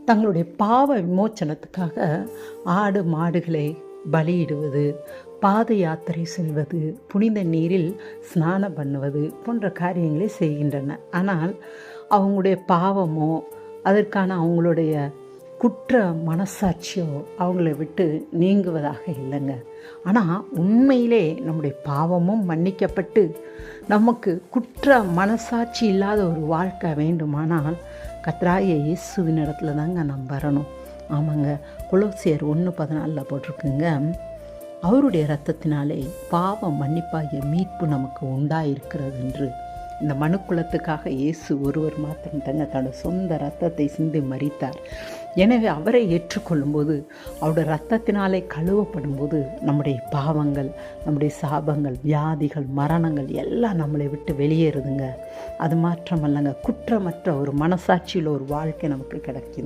தங்களுடைய பாவ விமோச்சனத்துக்காக ஆடு மாடுகளை பலியிடுவது, பாத யாத்திரை செல்வது, புனித நீரில் ஸ்நானம் பண்ணுவது போன்ற காரியங்களை செய்கின்றன. ஆனால் அவங்களுடைய பாவமோ அதற்கான அவங்களுடைய குற்ற மனசாட்சியோ அவங்கள விட்டு நீங்குவதாக இல்லைங்க. ஆனால் உண்மையிலே நம்முடைய பாவமும் மன்னிக்கப்பட்டு நமக்கு குற்ற மனசாட்சி இல்லாத ஒரு வாழ்க்கை வேண்டுமானால் கர்த்தராகிய இயேசுவின் இடத்துல தாங்க நாம் வரணும். ஆமாங்க, கொலோசியர் 1:14 போட்டிருக்குங்க, அவருடைய இரத்தத்தினாலே பாவ மன்னிப்பாகிய மீட்பு நமக்கு உண்டாயிருக்கிறது என்று. இந்த மனுக்குலத்துக்காக இயேசு ஒருவர் மாத்திரம் தங்க தன்னோட சொந்த இரத்தத்தை சிந்தி மரித்தார். எனவே அவரை ஏற்றுக்கொள்ளும்போது, அவருடைய இரத்தத்தினாலே கழுவப்படும் போது நம்முடைய பாவங்கள், நம்முடைய சாபங்கள், வியாதிகள், மரணங்கள் எல்லாம் நம்மளை விட்டு வெளியேறுதுங்க. அது மாத்திரமல்லங்க, குற்றமற்ற ஒரு மனசாட்சியில் ஒரு வாழ்க்கை நமக்கு கிடைக்குது.